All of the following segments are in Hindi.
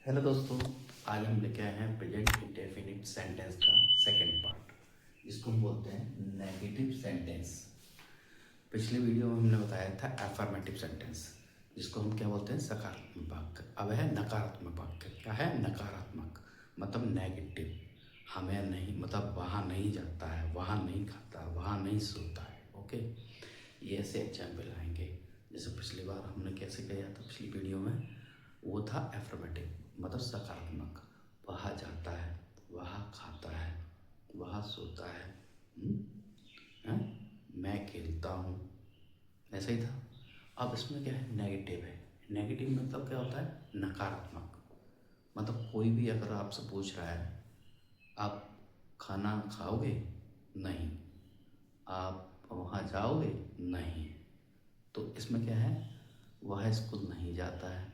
हेलो दोस्तों, आज हम लेके आए हैं प्रेजेंट इंडेफिनिट सेंटेंस का सेकंड पार्ट, जिसको हम बोलते हैं नेगेटिव सेंटेंस। पिछले वीडियो में हमने बताया था एफर्मेटिव सेंटेंस, जिसको हम क्या बोलते हैं, सकारात्मक वाक्य। अब है नकारात्मक वाक्य। क्या है नकारात्मक? मतलब नेगेटिव। हमें नहीं, मतलब वहाँ नहीं जाता है, वहाँ नहीं खाता, वहाँ नहीं सोता है। ओके, ये ऐसे एग्जाम्पल आएंगे। जैसे पिछली बार हमने कैसे किया था, पिछली वीडियो में वो था एफर्मेटिव, मतलब सकारात्मक। वहाँ जाता है, वहाँ खाता है, वहाँ सोता है, हैं? मैं खेलता हूँ, ऐसा ही था। अब इसमें क्या है, नेगेटिव है। नेगेटिव मतलब क्या होता है, नकारात्मक। मतलब कोई भी अगर आपसे पूछ रहा है, आप खाना खाओगे? नहीं। आप वहाँ जाओगे? नहीं। तो इसमें क्या है, वह स्कूल नहीं जाता है,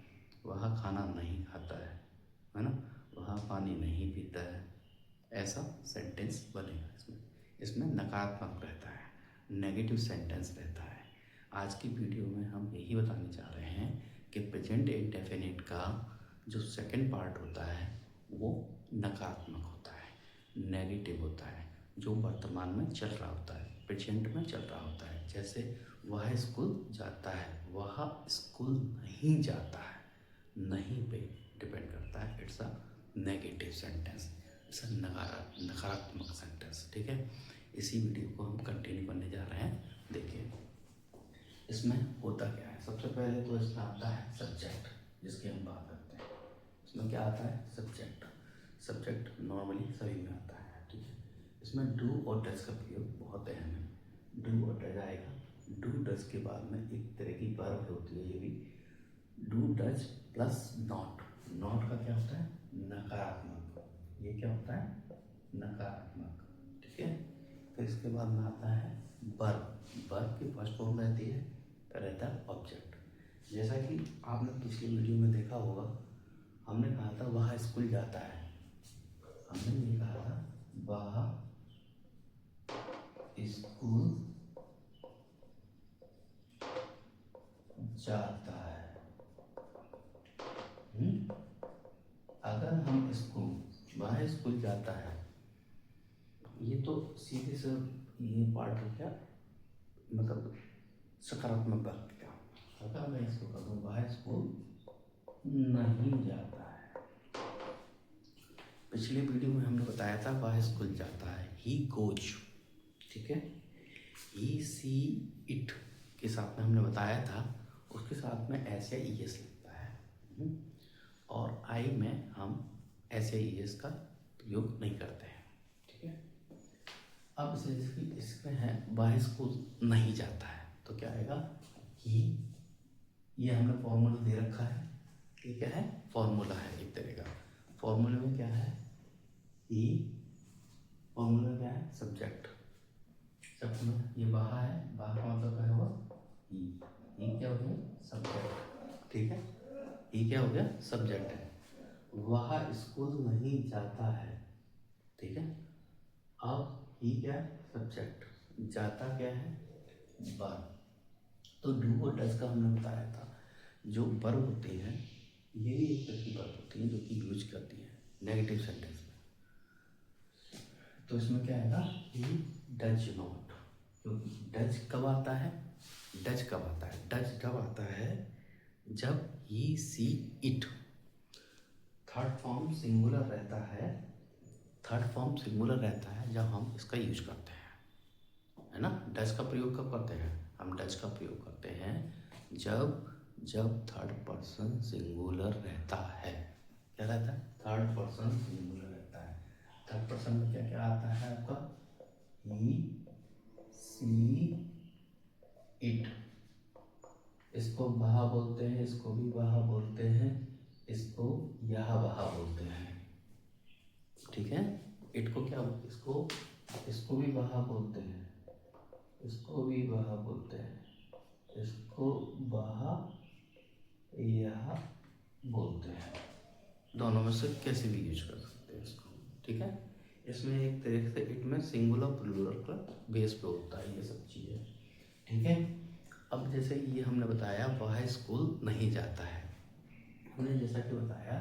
वह खाना नहीं खाता है ना, वह पानी नहीं पीता है। ऐसा सेंटेंस बनेगा। इसमें नकारात्मक रहता है, नेगेटिव सेंटेंस रहता है। आज की वीडियो में हम यही बताने जा रहे हैं कि प्रेजेंट इंडेफिनिट का जो सेकंड पार्ट होता है वो नकारात्मक होता है, नेगेटिव होता है, जो वर्तमान में चल रहा होता है, प्रेजेंट में चल रहा होता है। जैसे वह स्कूल जाता है, वह स्कूल नहीं जाता है, नहीं पे डिपेंड करता है। It's a negative sentence, it's a नकारात्मक सेंटेंस। ठीक है, इसी वीडियो को हम कंटिन्यू करने जा रहे हैं। देखिए इसमें होता क्या है। सबसे पहले तो इसमें आता है सब्जेक्ट, जिसकी हम बात करते हैं। इसमें क्या आता है, सब्जेक्ट। सब्जेक्ट नॉर्मली सभी में आता है। ठीक है, इसमें डू और डज का प्रयोग बहुत अहम है। डू और डज आएगा। डू डज के बाद में एक तरह की वर्ब होती है, ये भी do does plus not. Not का क्या होता है, नकारात्मक। ये क्या होता है, नकारात्मक। ठीक है, फिर इसके बाद में आता है वर्ब। वर्ब की फर्स्ट फॉर्म रहती है, फिर रहता है ऑब्जेक्ट। जैसा कि आपने पिछली वीडियो में देखा होगा, हमने कहा था वह स्कूल जाता है। हमने ये कहा था वह स्कूल जाता है। अगर हम स्कूल, वह स्कूल जाता है, ये तो सीधे से ये पार्ट हो गया, मतलब सकारात्मक वाक्य का। अगर मैं इसको करूँ, वह स्कूल नहीं जाता है। पिछली वीडियो में हमने बताया था वह स्कूल जाता है, ही गोज। ठीक है, ही सी इट के साथ में हमने बताया था, उसके साथ में ऐसे ई एस लगता है। और आई में हम ऐसे ई एस का प्रयोग नहीं करते हैं। ठीक है, अब इसमें है वह स्कूल नहीं जाता है, तो क्या आएगा, ही। ये हमने फॉर्मूला दे रखा है। ये क्या है, फॉर्मूला है एक तरह का। फॉर्मूले में क्या है, ही। फॉर्मूला क्या है, सब्जेक्ट। सब में ये बाहा है, बाहा का मतलब क्या होगा, ही क्या हो गया, सब्जेक्ट। ठीक है, ही क्या हो गया, सब्जेक्ट है। वह स्कूल नहीं जाता है। ठीक है, अब ही क्या है, सब्जेक्ट, जाता क्या है, वर्ब। तो डू और डज का हमने बताया था, जो वर्ब होती है ये भी एक तरह की वर्ब होती है जो कि यूज करती है नेगेटिव सेंटेंस में। तो इसमें क्या आएगा, ही डज नॉट। क्योंकि डज कब आता है, डज कब आता है, डज कब आता है जब he she it third form singular रहता है। थर्ड फॉर्म सिंगुलर रहता है जब हम इसका यूज करते हैं, है ना। डज का प्रयोग कब करते हैं, हम डज का प्रयोग करते हैं जब जब थर्ड पर्सन सिंगुलर रहता है। क्या रहता है, थर्ड पर्सन सिंगुलर रहता है। थर्ड पर्सन में क्या क्या आता है आपका, ही सी इट। इसको वह बोलते हैं, इसको भी वह बोलते हैं, इसको यह वह बोलते हैं। ठीक है, इट को क्या, इसको भी वह बोलते हैं, इसको भी वह बोलते हैं, इसको वह यह बोलते हैं। दोनों में से कैसे भी यूज कर सकते हैं इसको। ठीक है, इसमें एक तरीके से इट में सिंगुलर प्लूरल का बेस पे होता है ये सब चीज़ें। ठीक है, अब जैसे ये हमने बताया वह स्कूल नहीं जाता है। हमने जैसा कि बताया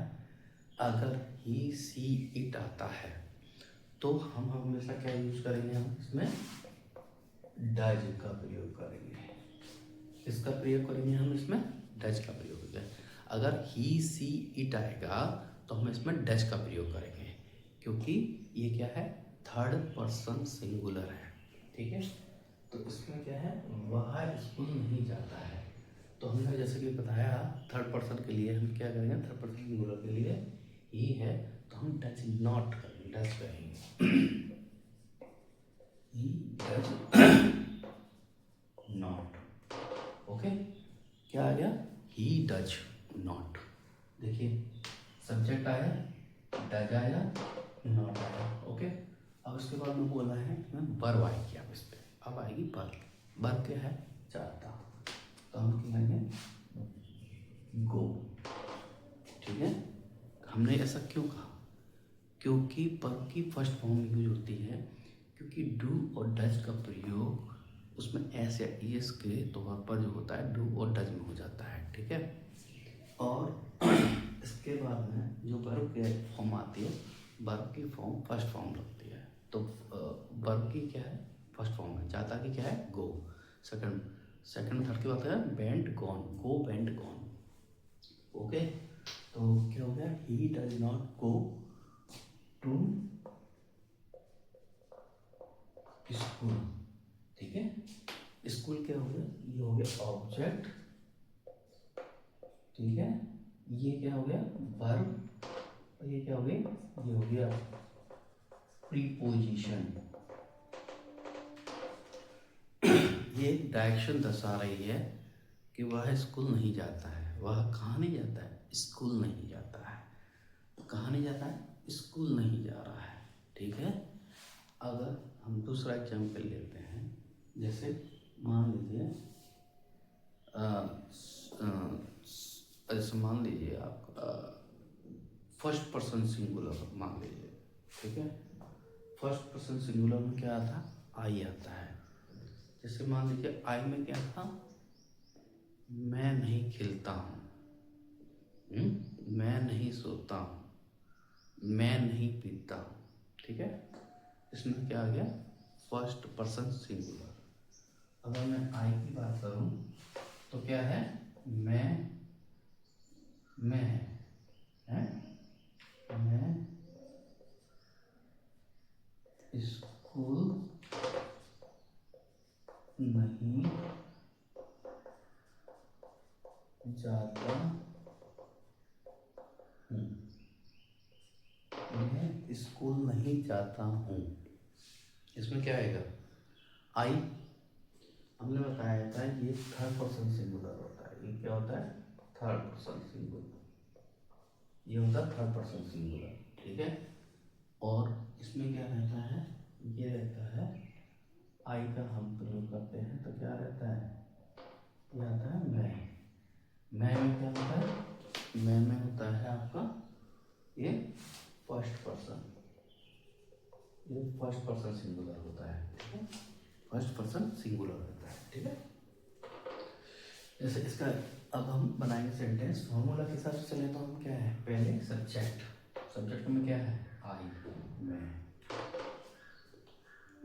अगर ही सी इट आता है तो हम हमेशा क्या यूज करेंगे, हम इसमें डज का प्रयोग करेंगे। इसका प्रयोग करेंगे हम इसमें डज का प्रयोग करेंगे। अगर ही सी इट आएगा तो हम इसमें डज का प्रयोग करेंगे, क्योंकि ये क्या है, थर्ड पर्सन सिंगुलर है। ठीक है, तो इसमें क्या है, वह स्कूल नहीं जाता है। तो हमने जैसे कि बताया थर्ड पर्सन के लिए हम क्या करेंगे, थर्ड पर्सन सिंगुलर के लिए ही है तो हम डज नॉट करेंगे, डज करेंगे। ही डज नॉट। ओके, क्या आ गया, ही डज नॉट। देखिए सब्जेक्ट आया, डज आया, नॉट आया। ओके, अब उसके बाद में बोला है वर्ब आएगी। अब इस पे अब आएगी वर्ब। वर्ब क्या है, जाता। तो हम क्या कहेंगे, गो। ठीक है, हमने ऐसा क्यों कहा, क्योंकि वर्ब की फर्स्ट फॉर्म यूज होती है, क्योंकि डू और डज का प्रयोग उसमें एस या ईएस के तौर पर जो होता है डू और डज में हो जाता है। ठीक है, और इसके बाद में जो वर्ब की फॉर्म आती है, वर्ब की फॉर्म फर्स्ट फॉर्म लगती है। तो वर्ब की क्या है, फर्स्ट फॉर्म है, जाता की क्या है, गो। सेकंड थर्ड की बात है, went gone, go went gone. Okay, तो क्या हो गया, he does not go to school. ठीक है, स्कूल क्या हो गया, ये हो गया ऑब्जेक्ट। ठीक है, ये क्या हो गया, वर्ब, और ये क्या हो गया, ये हो गया प्रीपोजिशन। ये डायरेक्शन दर्शा रही है कि वह स्कूल नहीं जाता है। वह कहाँ नहीं जाता है, स्कूल नहीं जाता है। कहाँ नहीं जाता है, स्कूल नहीं जा रहा है। ठीक है, अगर हम दूसरा एग्जाम्पल लेते हैं, जैसे मान लीजिए ऐसे मान लीजिए आप फर्स्ट पर्सन सिंगुलर मान लीजिए। ठीक है, फर्स्ट पर्सन सिंगुलर में क्या आता है, आई आता है। जैसे मान लीजिए आई में क्या था, मैं नहीं खिलता हूँ, मैं नहीं सोता हूँ, मैं नहीं पीता हूँ। ठीक है, इसमें क्या आ गया, फर्स्ट पर्सन सिंगुलर। अगर मैं आई की बात करूँ तो क्या है, मैं है, मैं स्कूल नहीं जाता हूँ, मैं स्कूल नहीं जाता हूँ। इसमें क्या आएगा, आई, हमने बताया था ये थर्ड पर्सन सिंगुलर होता है। ये क्या होता है, थर्ड पर्सन सिंगुलर, ये होता है थर्ड पर्सन सिंगुलर। ठीक है, और इसमें क्या रहता है, ये रहता है आई का हम प्रयोग करते हैं तो क्या रहता है, ये आता है मैं में क्या होता है, मैं में होता है आपका ये फर्स्ट पर्सन, ये फर्स्ट पर्सन सिंगुलर होता है। ठीक है, फर्स्ट पर्सन सिंगुलर होता है। ठीक है, जैसे इसका अब हम बनाएंगे सेंटेंस फॉर्मूला के हिसाब से चले तो हम क्या है, पहले सब्जेक्ट में क्या है, आई,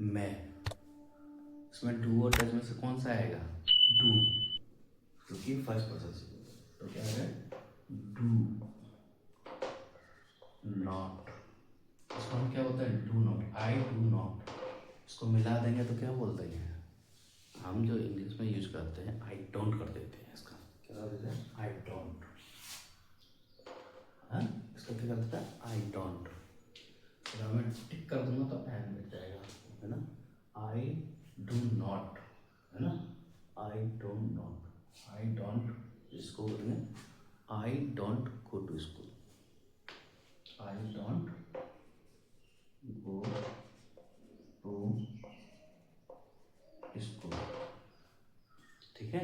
मैं इसमें डू और डज में से कौन सा आएगा, डू, क्योंकि फर्स्ट पर्सन सिंगुलर। तो क्या है, डू नॉट, इसको हम क्या बोलते हैं, do not, I do not. इसको मिला देंगे तो क्या बोल देंगे, हम जो इंग्लिश में यूज करते हैं आई डोंट कर देते हैं। इसका क्या कर देते हैं, आई डोंट। हाँ, इसका क्या करता है, आई डोंट। अगर मैं टिक कर दूंगा तो एन मिट जाएगा, है ना, आई डू नॉट, है ना, I don't not, I don't, इसको बोलेंगे I don't go to school, I don't go to school. ठीक है,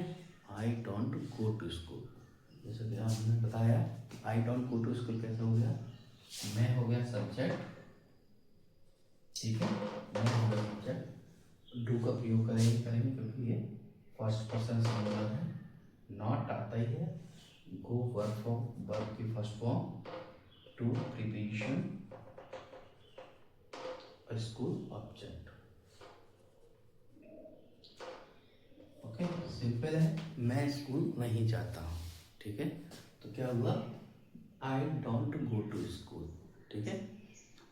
I don't go to school. जैसे कि आपने बताया I don't go to school कैसे हो गया, मैं हो गया सब्जेक्ट। ठीक है, मैं हो गया सब्जेक्ट, डू का प्रयोग करेंगे क्योंकि ये फर्स्ट पर्सन सिंगुलर है। नॉट आता ही है, गो वर्ब फॉर्म, वर्ब की first form, to preparation school object. Okay, simple है, मैं स्कूल नहीं जाता हूँ। ठीक है, तो क्या हुआ, I don't go to school. ठीक है,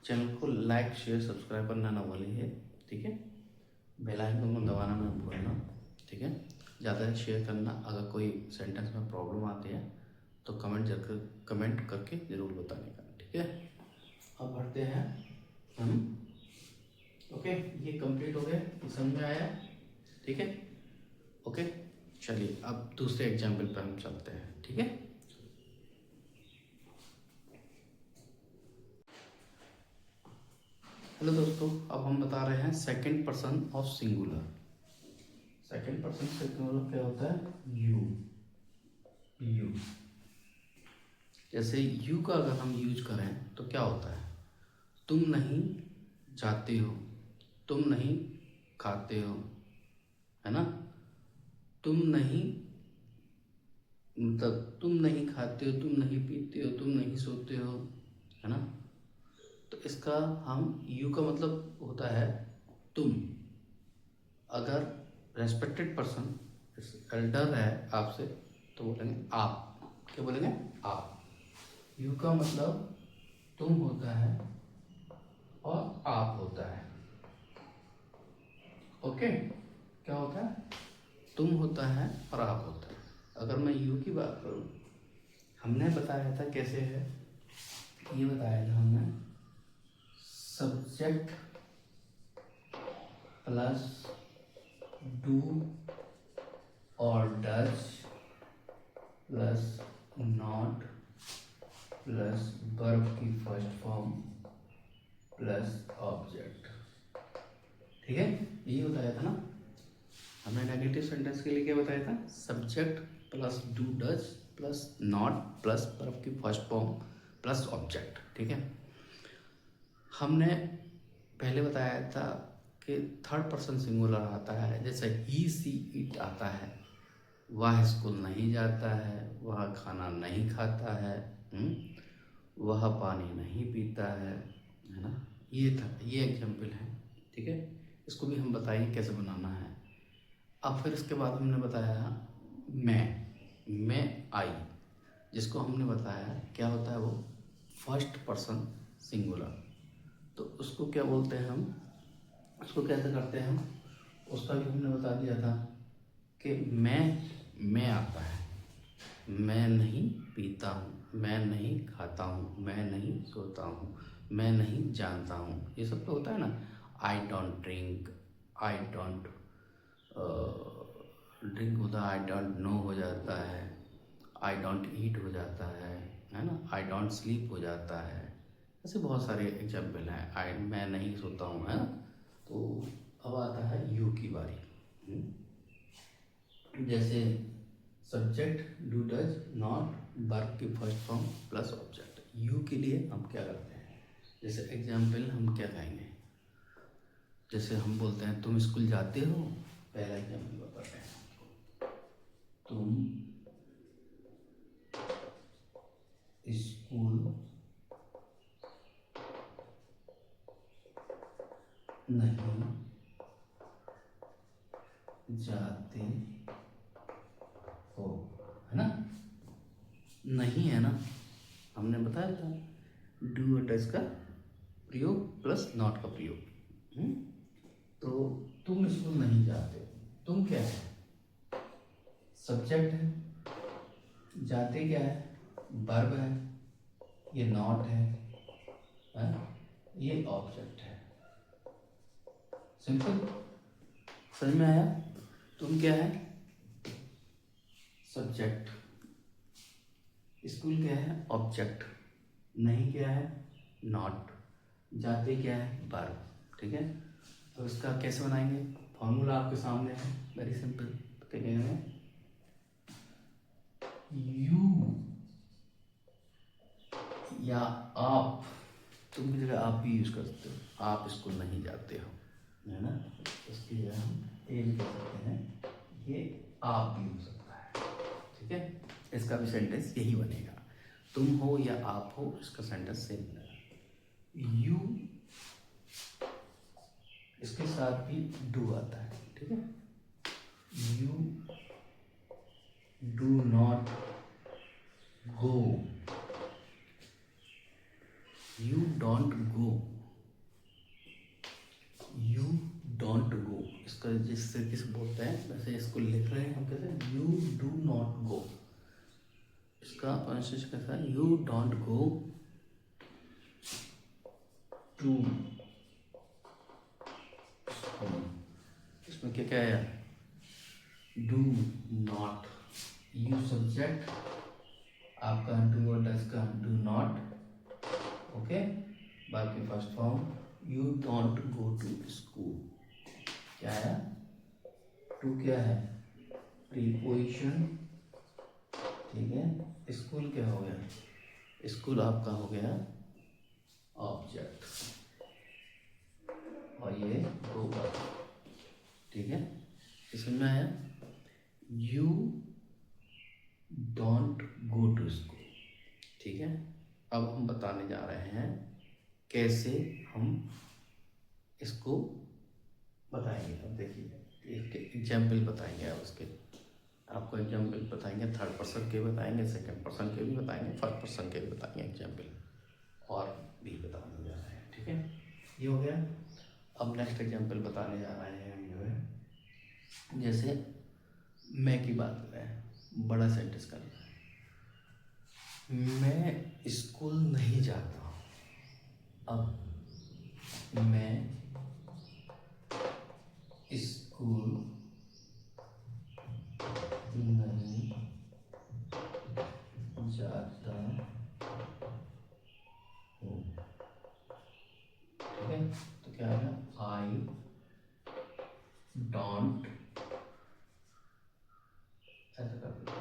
चैनल को लाइक शेयर सब्सक्राइब करना ना भूलिए। ठीक है, बेल आइकन को दबाना ना भूलना। ठीक है, ज़्यादा शेयर करना। अगर कोई सेंटेंस में प्रॉब्लम आती है तो कमेंट करके ज़रूर बताने का। ठीक है, अब बढ़ते हैं हम। ओके, ये कंप्लीट हो गया, ये समझ में आया। ठीक है, ओके, चलिए अब दूसरे एग्जाम्पल पर हम चलते हैं। ठीक है, हेलो दोस्तों, अब हम बता रहे हैं second person of singular. Second person singular क्या होता है, यू। जैसे यू का अगर हम यूज करें तो क्या होता है, तुम नहीं जाते हो, तुम नहीं खाते हो, है ना, तुम नहीं, मतलब तुम नहीं खाते हो, तुम नहीं पीते हो, तुम नहीं सोते हो, है ना। तो इसका हम यू का मतलब होता है तुम। अगर रेस्पेक्टेड पर्सन एल्डर है आपसे तो बोलेंगे आप। क्या बोलेंगे, आप। यू का मतलब तुम होता है और आप होता है। ओके, क्या होता है, तुम होता है और आप होता है। अगर मैं यू की बात करूं, हमने बताया था कैसे है, ये बताया था हमने, सब्जेक्ट प्लस डू और does plus not plus verb की फर्स्ट फॉर्म प्लस ऑब्जेक्ट। ठीक है, ये बताया था ना हमने। नेगेटिव सेंटेंस के लिए क्या बताया था, subject plus do does plus not plus verb की फर्स्ट फॉर्म प्लस ऑब्जेक्ट। ठीक है, हमने पहले बताया था कि थर्ड पर्सन सिंगुलर आता है, जैसे ही सी इट आता है, वह स्कूल नहीं जाता है, वह खाना नहीं खाता है, वह पानी नहीं पीता है ना। ये था, ये एग्जाम्पल है। ठीक है, इसको भी हम बताएंगे कैसे बनाना है। अब फिर इसके बाद हमने बताया मैं आई, जिसको हमने बताया क्या होता है, वो फर्स्ट पर्सन सिंगुलर। तो उसको क्या बोलते हैं हम, उसको कैसे करते हैं हम, उसका भी हमने बता दिया था कि मैं आता है, मैं नहीं पीता हूँ, मैं नहीं खाता हूँ, मैं नहीं सोता हूँ, मैं नहीं जानता हूँ, ये सब तो होता है ना। I don't drink, I don't drink होता है, आई डोंट नो हो जाता है, आई डोंट ईट हो जाता है ना, आई डोंट स्लीप हो जाता है। ऐसे बहुत सारे एग्जाम्पल हैं। मैं नहीं सोता हूँ, है ना। तो अब आता है यू की बारी। जैसे subject do does not verb की first form plus object. You के लिए हम क्या करते हैं, जैसे एग्जाम्पल हम क्या कहेंगे, जैसे हम बोलते हैं तुम स्कूल जाते हो, पहला एग्जाम्पल बताते हैं, तुम स्कूल नहीं जाते हो, है ना। नहीं है ना, हमने बताया था डू और डज का प्रयोग प्लस नॉट का प्रयोग। तो तुम स्कूल नहीं जाते हो, तुम क्या है, सब्जेक्ट है, जाते क्या है, वर्ब है, ये नॉट है, ये ऑब्जेक्ट है। सिंपल, समझ में आया। तुम क्या है, सब्जेक्ट, स्कूल क्या है, ऑब्जेक्ट, नहीं क्या है, नॉट, जाते क्या है, वर्ब। ठीक है, तो इसका कैसे बनाएंगे, फॉर्मूला आपके सामने है, वेरी सिंपल। क्या कहेंगे, यू या आप, तुम की जगह आप भी यूज कर सकते हो, आप स्कूल नहीं जाते हो, है ना। इसकी जगह हम ए भी कह सकते हैं, ये आप भी हो सकता है। ठीक है, इसका भी सेंटेंस यही बनेगा। तुम हो या आप हो, इसका सेंटेंस सेम बनेगा। यू, इसके साथ भी डू आता है, ठीक है। You do not go, you don't go, you don't गो, इसका जिस तरीके से बोलते हैं वैसे इसको लिख रहे हैं हम, कहते हैं यू डू नॉट गो, इसका प्रोनाउंसिएशन कैसा है, यू डोंट गो टू, इसमें क्या क्या है, डू नॉट, यू सब्जेक्ट, आपका डू और डज का डू नॉट, ओके। बाकी first form you don't go to school, क्या है, टू क्या है, प्रीपोजिशन, ठीक है। स्कूल क्या हो गया, स्कूल आपका हो गया ऑब्जेक्ट, और ये गो, ठीक है। इसमें आया you don't go to school, ठीक है। अब हम बताने जा रहे हैं कैसे हम इसको बताएंगे। अब देखिए एक एग्जाम्पल बताएंगे, आप उसके आपको एग्जाम्पल बताएंगे, थर्ड पर्सन के बताएंगे, सेकंड पर्सन के भी बताएंगे, फर्स्ट पर्सन के भी बताएंगे एग्जाम्पल, और भी बताने जा रहे हैं, ठीक है। ये हो गया। अब नेक्स्ट एग्जाम्पल बताने जा रहे हैं हम, जो है जैसे मैं की बात कर रहे हैं, बड़ा सेंटेंस करना है, मैं स्कूल नहीं जाता हूँ। अब मैं स्कूल नहीं जाता हूँ, ठीक है। तो क्या है, आई डोंट, ऐसा कर दो,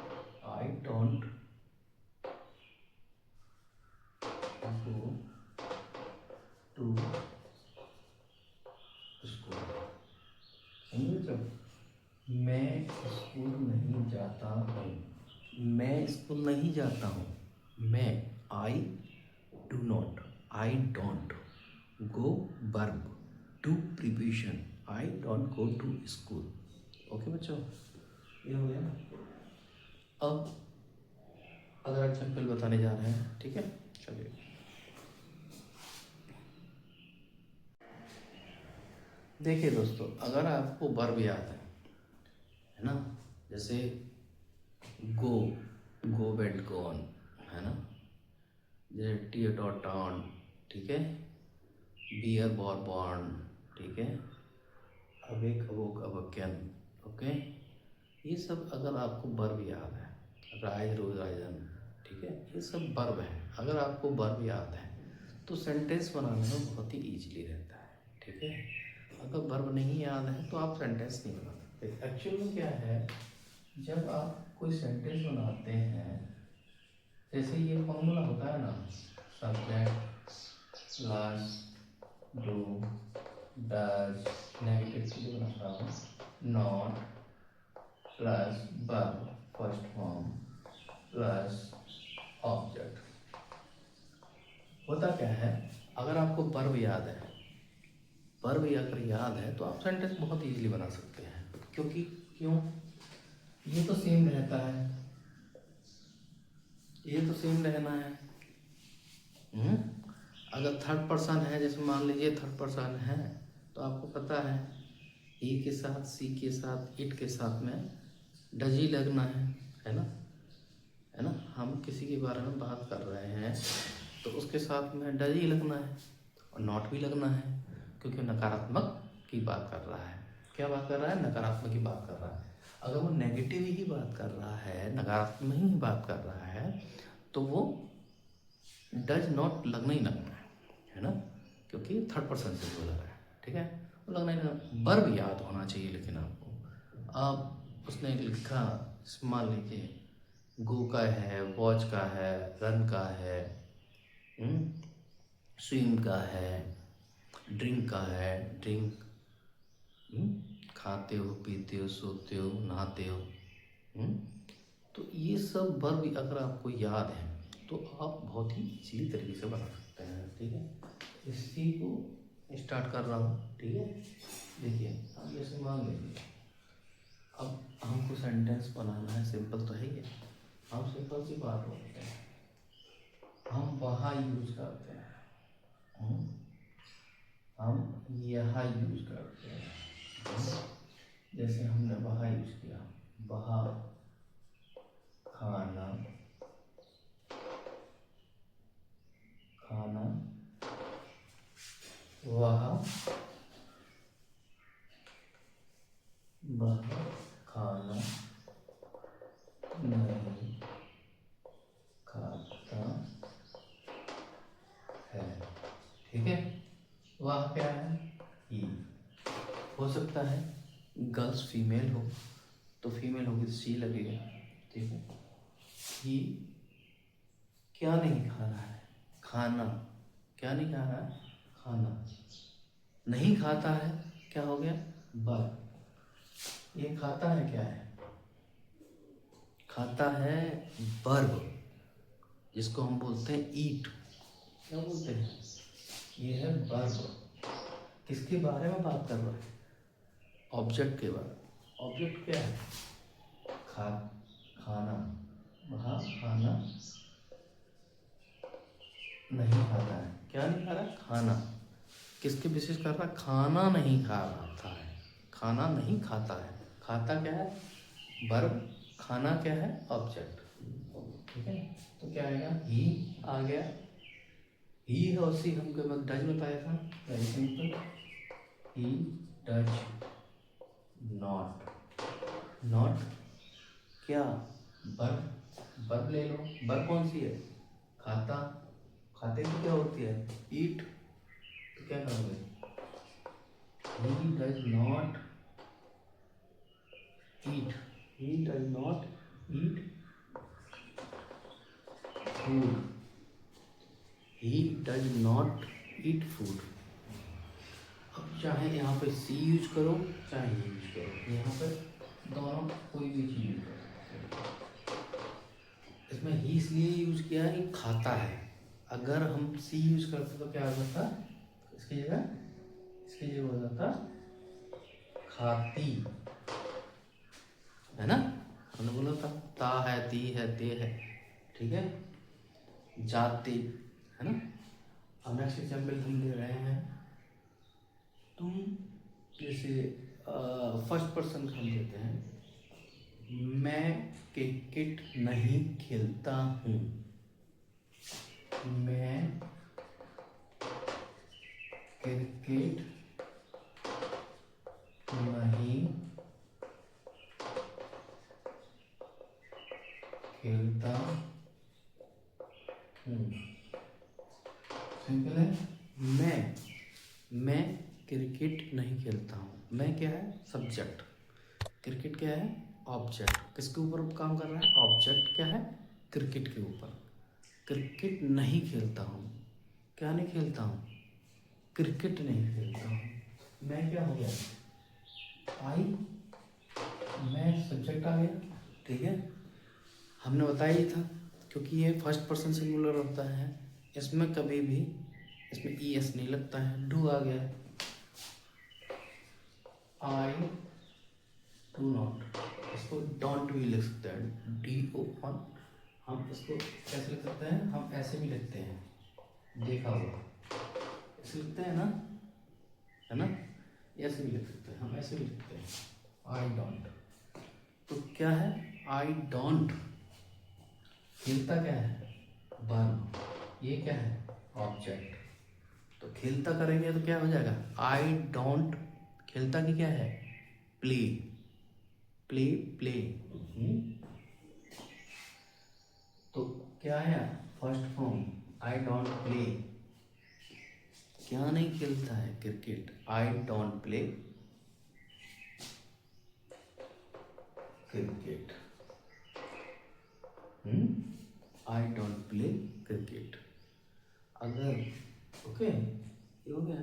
I don't go to school, समझे। जब मैं स्कूल नहीं जाता हूँ, मैं स्कूल नहीं जाता हूँ, मैं, I do not, I don't, go verb, to preposition, I don't go to school, okay बच्चों, ये हो गया। अब अगला एग्जाम्पल बताने जा रहे हैं, ठीक है। चलिए, देखिए दोस्तों, अगर आपको वर्ब याद है ना, जैसे गो, गो वेंट गॉन, है ना, जैसे टी डॉट टॉन, ठीक है, बियर बॉर बॉर्न, ठीक है, अवेक अवोक अवक्यन, ओके। ये सब अगर आपको वर्ब याद है, राइज रोज राइजन, ठीक है, ये सब वर्ब है। अगर आपको वर्ब याद है तो सेंटेंस बनाने में बहुत ही ईजिली रहता है, ठीक है। अगर वर्ब नहीं याद है तो आप सेंटेंस नहीं बना सकते। एक्चुअल में क्या है, जब आप कोई सेंटेंस बनाते हैं, जैसे ये फॉर्मूला होता है ना, subject plus do does, negative के लिए बनाता हूँ, not plus verb first form plus object. होता क्या है, अगर आपको वर्ब याद है, वर्ब अगर याद है तो आप सेंटेंस बहुत इजीली बना सकते हैं, क्योंकि क्यों, ये तो सेम रहता है, ये तो सेम रहना है। अगर थर्ड पर्सन है, जैसे मान लीजिए थर्ड पर्सन है, तो आपको पता है ही के साथ, सी के साथ, इट के साथ में डज ही लगना है ना, है ना। हम किसी के बारे में बात कर रहे हैं तो उसके साथ में डज ही लगना है, और नॉट भी लगना है, क्योंकि नकारात्मक की बात कर रहा है। क्या बात कर रहा है, नकारात्मक की बात कर रहा है। अगर वो नेगेटिव ही बात कर रहा है, नकारात्मक ही बात कर रहा है, तो वो डज नॉट लगना ही लगना है ना, क्योंकि थर्ड पर्सन से बोला रहा है, ठीक है, वो लगना ही लगना। वर्ब याद होना चाहिए, लेकिन आपको, आप उसने लिखा, मान लीजिए गो का है, वॉच का है, रन का है, स्विम का है, ड्रिंक का है, ड्रिंक, खाते हो, पीते हो, सोते हो, नहाते हो, तो ये सब वर्ब अगर आपको याद है तो आप बहुत ही इजीली तरीके से बना सकते हैं। ठीक है, इसी को स्टार्ट कर रहा हूँ। ठीक है, देखिए हम जैसे मान लेंगे अब हमको सेंटेंस बनाना है, सिंपल तो है ही है। हम सिंपल सी बात बोलते हैं, हम वहाँ यूज करते हैं, हम यहाँ यूज करते हैं। जैसे हमने वहाँ यूज किया, वहाँ खाना खाना, वहाँ खाना नहीं खाता है। ठीक है, वह क्या है, ही। हो सकता है गर्ल्स फीमेल हो, तो फीमेल होगी तो सी लगेगा। ठीक है, ही क्या नहीं खा रहा है, खाना। क्या नहीं खा रहा है, खाना। नहीं खाता है, क्या हो गया, वर्ब। ये खाता है क्या है, खाता है वर्ब, जिसको हम बोलते हैं ईट। क्या बोलते हैं, ये है वर्ब। किसके बारे में बात कर रहा है, ऑब्जेक्ट के बारे में। ऑब्जेक्ट क्या है, खाना। वहाँ खाना नहीं खाता है, क्या नहीं खा रहा, खाना। किसके विशेष कर रहा, खाना नहीं खा रहा है, खाना नहीं खाता है। खाता क्या है, वर्ब, खाना क्या है, ऑब्जेक्ट। ठीक है, तो क्या आएगा, ही आ गया। ही है और सी हमको डज में पाया था, very simple. He does not, not क्या, वर्ब। वर्ब ले लो, वर्ब कौन सी है, खाता। खाते की क्या होती है, ईट। तो क्या करोगे, he does not eat, he does not eat food, he does not eat food। अब चाहे यहाँ पे सी यूज करो, चाहे यूज करो, यहाँ पे दोनों कोई भी चीज यूज करो। इसमें ही इसलिए यूज किया है कि खाता है। अगर हम सी यूज करते तो क्या होता, इसकी जगह हो जाता खाती, है ना। हमने बोला था ता है, ती है, ते है। ठीक है, जाते, है ना। अब नेक्स्ट एग्जाम्पल हम ले रहे हैं, तुम जैसे फर्स्ट पर्सन हम देते हैं, मैं क्रिकेट नहीं खेलता हूँ, मैं क्रिकेट नहीं खेलता हूँ। सिंपल है, मैं क्रिकेट नहीं खेलता हूँ। मैं क्या है, सब्जेक्ट। क्रिकेट क्या है, ऑब्जेक्ट। किसके ऊपर काम कर रहा है, ऑब्जेक्ट क्या है, क्रिकेट के ऊपर। क्रिकेट नहीं खेलता हूँ, क्या नहीं खेलता हूँ, क्रिकेट नहीं खेलता हूँ। मैं क्या हो गया, आई, मैं सब्जेक्ट आ गया। ठीक है, हमने बताया ही था, क्योंकि ये फर्स्ट पर्सन सिंगुलर होता है, इसमें कभी भी इसमें ई एस नहीं लगता है। डू आ गया, आई डू नॉट, इसको डोंट भी लिख सकते हैं, डी ओ ऑन। हम इसको कैसे लिख सकते हैं, हम ऐसे भी लिखते हैं, देखा होगा, ऐसे लिखते हैं ना, है ना। ऐसे भी लिख सकते हैं, हम ऐसे भी लिखते हैं, आई डोंट। तो क्या है, आई डोंट। खेलता क्या है, वर्ब। ये क्या है, ऑब्जेक्ट। तो खेलता करेंगे तो क्या हो जाएगा, आई डोंट। खेलता की क्या है, प्ले, प्ले, प्ले। तो क्या है, first form, I don't play. क्या नहीं खेलता है, cricket, I don't play cricket. I don't play cricket. अगर ओके, ये हो गया।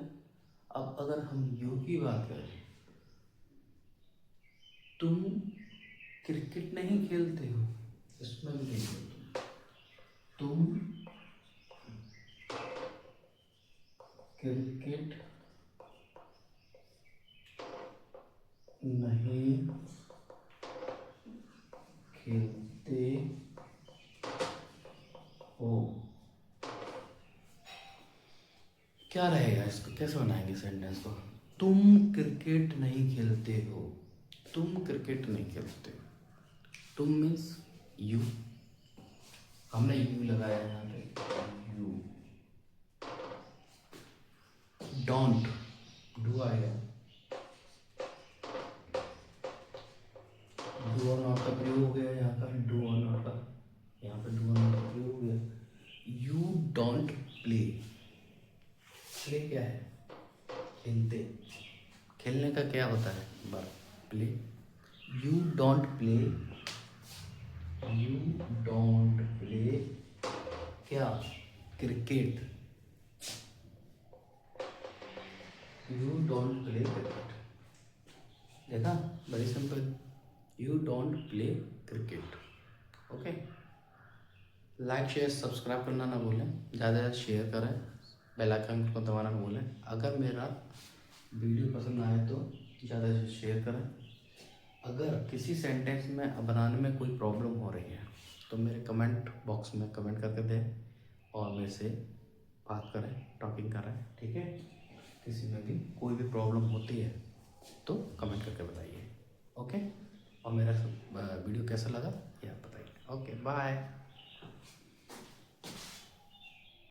अब अगर हम यू की बात करें, तुम क्रिकेट नहीं खेलते हो, इसमें भी नहीं खेलते, तुम क्रिकेट नहीं खेलते हो। क्या रहेगा, इसको कैसे बनाएंगे सेंटेंस को? तुम क्रिकेट नहीं खेलते हो। तुम क्रिकेट नहीं खेलते। तुम मीन्स यू, हमने यू लगाया यहाँ पे। यू डोंट, डू आएगा। डू और नॉट का प्रयोग हो गया यहाँ पर। डू और नॉट का, यहाँ पर डू और नॉट का प्रयोग हो गया। You don't play. प्ले क्या है? खेलते। खेलने का क्या होता है? Verb play. You don't play. You don't play क्या? Cricket. You don't play cricket. देखा, very simple. You don't play cricket. Okay, like share subscribe करना ना भूलें, ज़्यादा ज़्यादा शेयर करें, बेल आइकन को दबाना ना भूलें। अगर मेरा वीडियो पसंद आए तो ज़्यादा से शेयर करें। अगर किसी सेंटेंस में बनाने में कोई प्रॉब्लम हो रही है तो मेरे कमेंट बॉक्स में कमेंट करके दें और मेरे से बात करें, टॉकिंग करें, ठीक है? किसी में भी कोई भी प्रॉब्लम होती है तो कमेंट करके बताइए, ओके? और मेरा वीडियो कैसा लगा ये आप बताइए। Okay, bye.